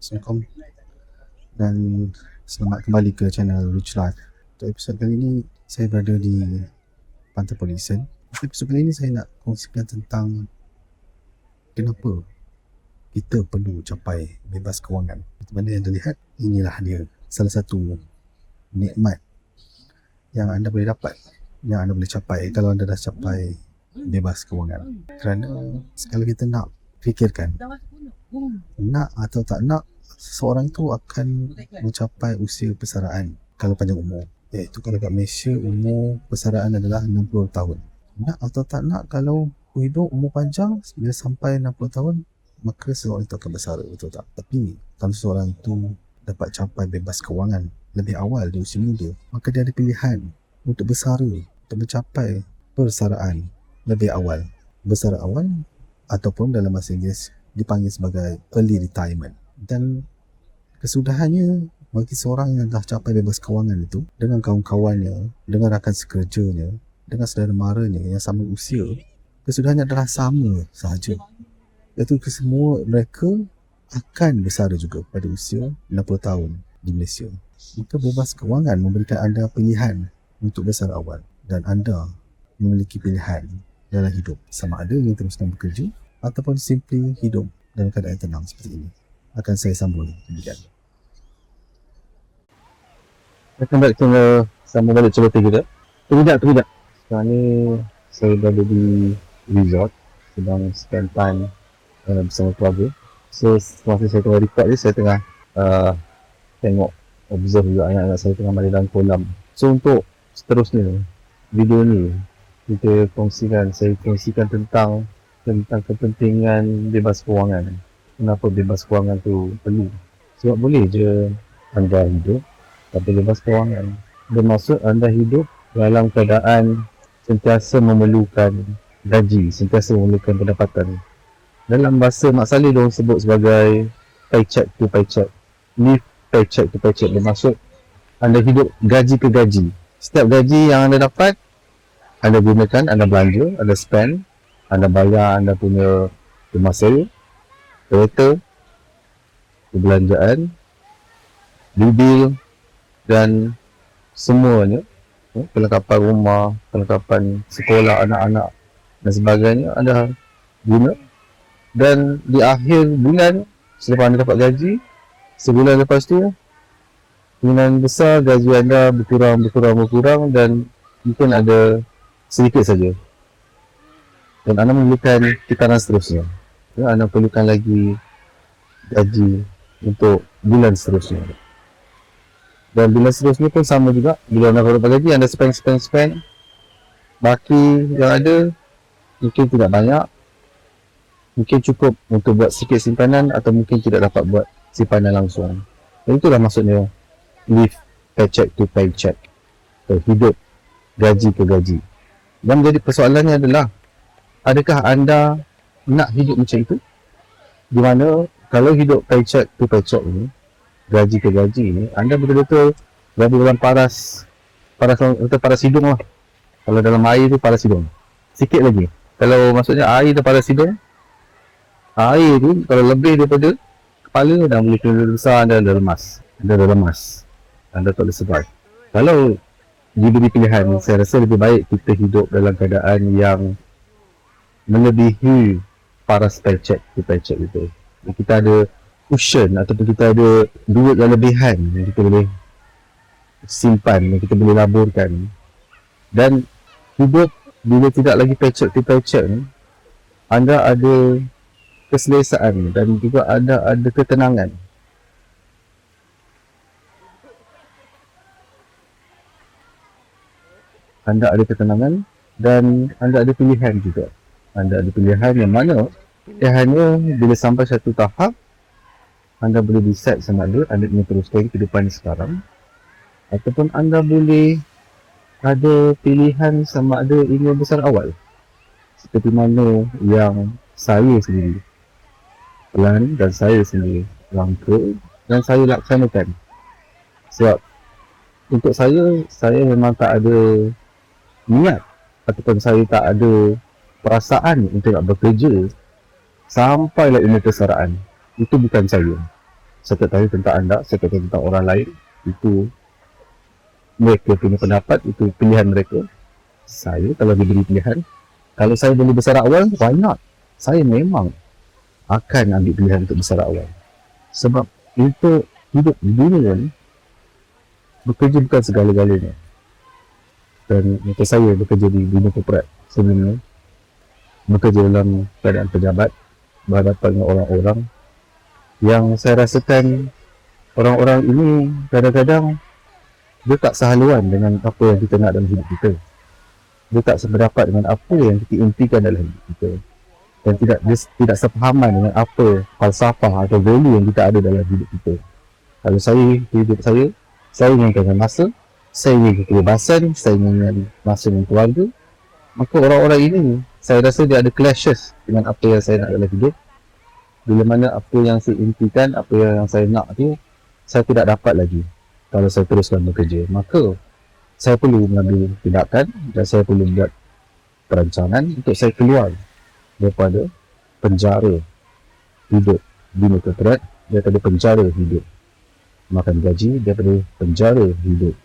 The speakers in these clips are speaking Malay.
Assalamualaikum dan selamat kembali ke channel Rich Life. Untuk episod kali ini saya berada di Pantai Polisen. Untuk episod kali ini saya nak kongsikan tentang kenapa kita perlu capai bebas kewangan. Seperti mana yang terlihat, inilah dia salah satu nikmat yang anda boleh dapat, yang anda boleh capai kalau anda dah capai bebas kewangan. Kerana sekali kita nak fikirkan, nak atau tak nak, seseorang tu akan mencapai usia persaraan kalau panjang umur. Iaitu kalau kat Malaysia umur persaraan adalah 60 tahun. Nak atau tak nak, kalau hidup umur panjang bila sampai 60 tahun, maka seseorang itu akan bersara, betul tak? Tapi kalau seseorang tu dapat capai bebas kewangan lebih awal di usia muda, maka dia ada pilihan untuk bersara, untuk mencapai persaraan lebih awal. Bersara awal ataupun dalam bahasa Inggeris dipanggil sebagai early retirement. Dan kesudahannya bagi seorang yang dah capai bebas kewangan itu, dengan kawan-kawannya, dengan rakan sekerjanya, dengan saudara maranya yang sama usia, kesudahannya adalah sama sahaja, iaitu kesemua mereka akan bersara juga pada usia 60 tahun di Malaysia. Maka bebas kewangan memberikan anda pilihan untuk bersara awal, dan anda memiliki pilihan dalam hidup, sama ada yang teruskan bekerja ataupun simply hidup dalam keadaan yang tenang seperti ini. Akan saya sambung demikian. Welcome back to sambung balik cerita kita. Tidak. Sekarang ni saya berada di resort, sedang spend time bersama keluarga. So semasa saya tengah record ni, saya tengah tengok, observe juga anak-anak saya tengah mandi dalam kolam. So untuk seterusnya video ni, saya kongsikan tentang kepentingan bebas kewangan. Kenapa bebas kewangan tu perlu? Sebab boleh je anda hidup tapi bebas kewangan. Bermaksud anda hidup dalam keadaan sentiasa memerlukan gaji, sentiasa memerlukan pendapatan. Dalam bahasa Mak Saleh diorang sebut sebagai paycheck to paycheck, live paycheck to paycheck. Bermaksud anda hidup gaji ke gaji. Setiap gaji yang anda dapat, anda gunakan, anda belanja, anda spend, anda bayar anda punya rumah sewa, kereta, perbelanjaan, bil dan semuanya, perlengkapan rumah, perlengkapan sekolah anak-anak dan sebagainya anda guna. Dan di akhir bulan, selepas anda dapat gaji, sebulan lepas tu kemungkinan besar gaji anda berkurang dan mungkin ada sedikit saja, dan anda memerlukan tekanan seterusnya. Anda perlukan lagi gaji untuk bulan seterusnya, dan bulan seterusnya pun sama juga. Bila anda dapat gaji, anda spend, baki yang ada mungkin tidak banyak, mungkin cukup untuk buat sikit simpanan, atau mungkin tidak dapat buat simpanan langsung. Dan itulah maksudnya live paycheck to paycheck, hidup gaji ke gaji. Dan jadi persoalannya adalah, adakah anda nak hidup macam itu? Di mana kalau hidup paycheck to paycheck ni, gaji ke gaji ni, anda betul-betul berada dalam paras hidung lah. Kalau dalam air tu paras hidung, sikit lagi. Kalau maksudnya air tu paras hidung, air tu kalau lebih daripada kepala, dah boleh kena besar, anda dah lemas, anda tak boleh survive. Kalau diberi pilihan, saya rasa lebih baik kita hidup dalam keadaan yang melebihi paras paycheck to paycheck itu. Kita ada cushion ataupun kita ada duit yang lebihan yang kita boleh simpan, yang kita boleh laburkan. Dan hidup bila tidak lagi paycheck to paycheck ni, anda ada keselesaan dan juga anda ada ketenangan. Anda ada ketenangan dan anda ada pilihan juga. Anda ada pilihan yang mana pilihannya bila sampai satu tahap, anda boleh decide sama ada anda ingin teruskan kehidupan sekarang, ataupun anda boleh ada pilihan sama ada ingin besar awal, seperti mana yang saya sendiri plan dan saya sendiri rangka dan saya laksanakan. Sebab untuk saya memang tak ada niat ataupun saya tak ada perasaan untuk nak bekerja sampailah umur persaraan. Itu bukan saya. saya tak tahu tentang anda, saya tak tahu tentang orang lain. Itu mereka punya pendapat, itu pilihan mereka. Saya kalau diberi pilihan, kalau saya boleh bersara awal, why not? Saya memang akan ambil pilihan untuk bersara awal. Sebab untuk hidup di dunia ni, bekerja bukan segala-galanya. Dan untuk saya bekerja di dunia korporat sebelumnya, bekerja dalam keadaan pejabat, berhadapan dengan orang-orang yang saya rasakan orang-orang ini kadang-kadang dia tak sehaluan dengan apa yang kita nak dalam hidup kita. Dia tak sependapat dengan apa yang kita impikan dalam hidup kita. Dan dia tidak sepahaman dengan apa falsafah atau value yang kita ada dalam hidup kita. Kalau saya, hidup saya inginkan masa, saya ingin kebebasan, saya ingin masa dengan keluarga. Maka orang-orang ini, saya rasa dia ada clashes dengan apa yang saya nak dalam hidup. Bila mana apa yang saya impikan, apa yang saya nak tu, saya tidak dapat lagi kalau saya teruskan bekerja. Maka saya perlu mengambil tindakan dan saya perlu buat perancangan untuk saya keluar daripada penjara hidup dunia korporat, daripada penjara hidup makan gaji, daripada penjara hidup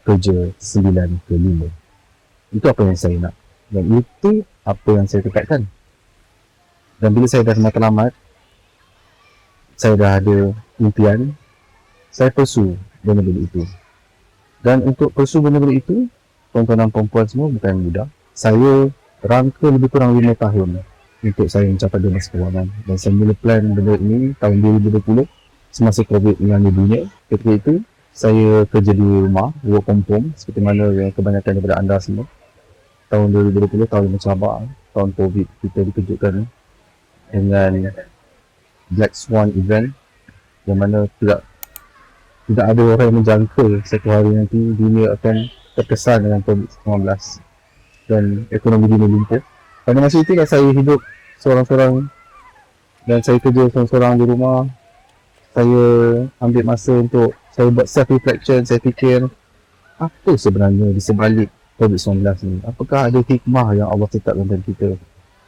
kerja 9 ke 5. Itu apa yang saya nak dan itu apa yang saya tekadkan. Dan bila saya dah matlamat, saya dah ada impian, saya pursue benda-benda itu. Dan untuk pursue benda-benda itu, tuan-tuan dan perempuan semua bukan mudah. Saya rangka lebih kurang 5 tahun untuk saya mencapai bebas kewangan. Dan saya mula plan benda ini tahun 2020 semasa COVID melanda dunia. Ketika itu, saya kerja di rumah, work from home, seperti mana yang kebanyakan daripada anda semua. Tahun 2020, tahun yang mencabar, tahun COVID, kita dikejutkan dengan Black Swan event yang mana tidak ada orang yang menjangka satu hari nanti dunia akan terkesan dengan COVID-19 dan ekonomi dunia lumpuh. Pada masa itulah saya hidup seorang-seorang dan saya kerja seorang-seorang di rumah. Saya ambil masa untuk saya buat self-reflection, saya fikir apa sebenarnya di sebalik COVID-19 ni. Apakah ada hikmah yang Allah tetapkan dalam kita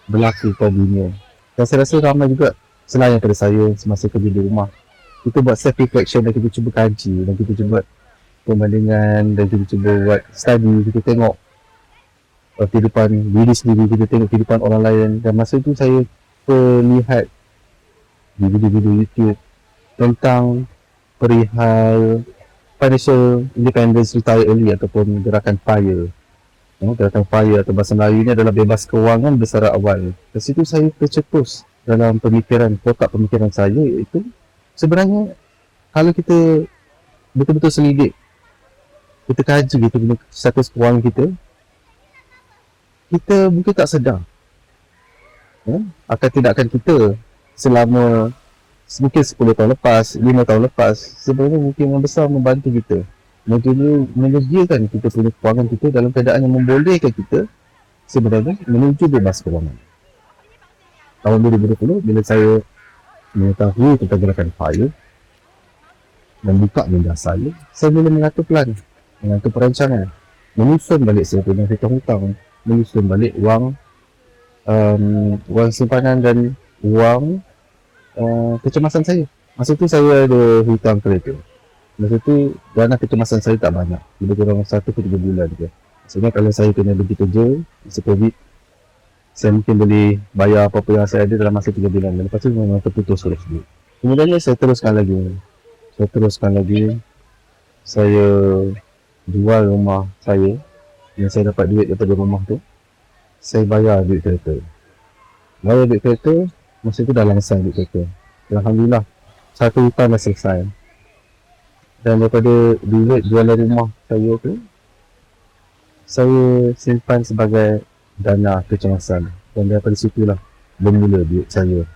berlaku pada dunia. Dan saya rasa ramai juga selain daripada saya semasa kerja di rumah. Kita buat self-reflection dan kita cuba kaji dan kita cuba perbandingan dan kita cuba buat study, kita tengok kehidupan diri sendiri, kita tengok kehidupan orang lain. Dan masa itu saya melihat di video-video YouTube tentang perihal financial independence retire early ataupun gerakan FIRE. Gerakan FIRE atau bahasa Melayu ini adalah bebas kewangan bersara awal. Dari situ saya tercetus dalam kotak pemikiran saya, iaitu sebenarnya kalau kita betul-betul selidik, kita kaji kita punya status kewangan kita mungkin tak sedar akan tindakan kita selama mungkin 10 tahun lepas, 5 tahun lepas, sebenarnya mungkin yang besar membantu kita menyediakan kita punya kewangan kita dalam keadaan yang membolehkan kita sebenarnya menuju bebas kewangan. Tahun 2020 bila saya mengetahui tentang gerakan FIRE dan buka minda saya mula mengatur plan, mengatur perancangan, menyusun balik saya punya hutang-hutang, menyusun balik wang simpanan dan wang kecemasan saya. Masa tu saya ada hutang kereta. Masa tu dana kecemasan saya tak banyak, lebih kurang 1 ke 3 bulan je. Maksudnya kalau saya kena berhenti kerja masa COVID, saya mungkin boleh bayar apa-apa yang saya ada dalam masa 3 bulan. Dan lepas tu memang terputus terus. Kemudiannya saya teruskan lagi. Saya jual rumah saya yang saya dapat duit daripada rumah tu. Saya bayar duit kereta. Masa tu dah langsung duit kereta. Alhamdulillah, satu hutang dah selesai. Dan daripada duit jualan rumah saya tu, saya simpan sebagai dana kecemasan. Dan daripada situlah bermula duit saya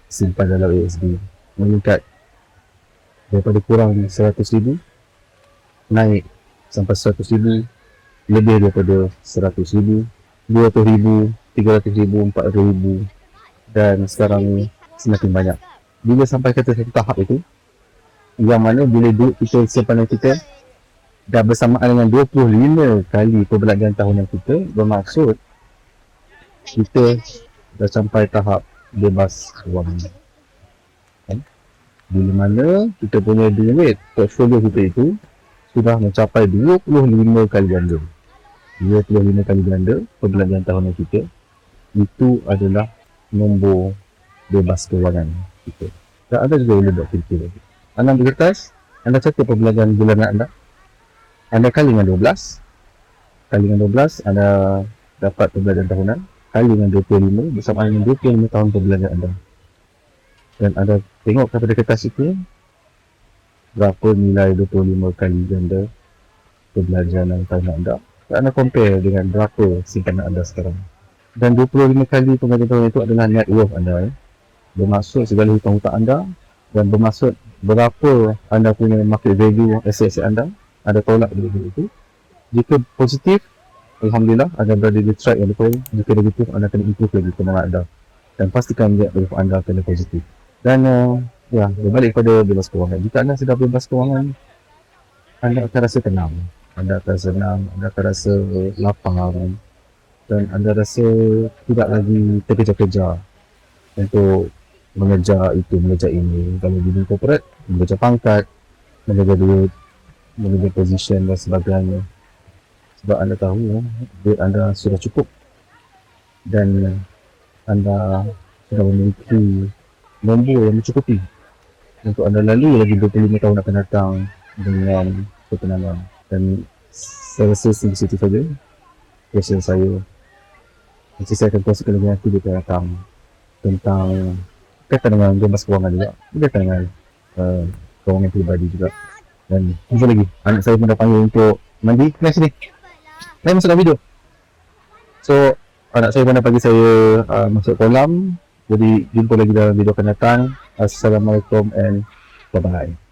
simpan dalam ASB meningkat daripada kurang 100,000 naik sampai 100,000, lebih daripada 100,000, 200,000, 300,000, 400,000 dan sekarang ni semakin banyak. Bila sampai ke satu tahap itu, yang mana bila duit kita simpanan kita dah bersamaan dengan 25 kali perbelanjaan tahunan kita, bermaksud kita dah sampai tahap bebas kewangan. Bila mana kita punya duit portfolio kita itu sudah mencapai 25 kali ganda. 25 kali ganda perbelanjaan tahunan kita. Itu adalah nombor bebas kewangan kita. Dan anda juga boleh buat filter lagi. Anda ambil kertas, anda catat perbelanjaan bulanan anda. Anda kali dengan 12. Kali dengan 12, anda dapat perbelanjaan tahunan. Kali dengan 25, bersama dengan 25 tahun perbelanjaan anda. Dan anda tengok kepada kertas itu, berapa nilai 25 kali ganda perbelanjaan tahunan anda. Dan anda compare dengan berapa simpanan anda sekarang. Dan 25 kali perbelanjaan tahunan itu adalah net worth anda. Bermaksud segala hutang-hutang anda dan bermaksud berapa anda punya market value aset-aset anda. Anda tolak dulu itu. Jika positif, alhamdulillah anda berada di track yang betul. Jika negatif, anda kena improve lagi kemampuan anda dan pastikan net worth anda kena positif. Dan ya, berbalik kepada bebas kewangan. Jika anda sudah bebas kewangan, anda akan rasa tenang, anda akan senang, anda akan rasa lapang, dan anda rasa tidak lagi terkejar-kejar untuk mengejar itu, mengejar ini. Kalau di corporate, mengejar pangkat, mengejar duit, mengejar position dan sebagainya. Sebab anda tahu duit anda sudah cukup dan anda sudah memiliki nombor yang mencukupi untuk anda lalui lagi 25 tahun akan datang dengan ketenangan. Dan saya rasa di situ saja question saya. Nanti saya akan kongsikan lagi nanti di akan datang tentang berkaitan dengan bebas kewangan juga, berkaitan dengan kewangan pribadi juga. Dan jumpa lagi. Anak saya pun dah panggil untuk mandi. Naik sini, naik masuk dalam video. So anak saya pun dah bagi saya masuk kolam. Jadi jumpa lagi dalam video akan datang. Assalamualaikum and bye bye.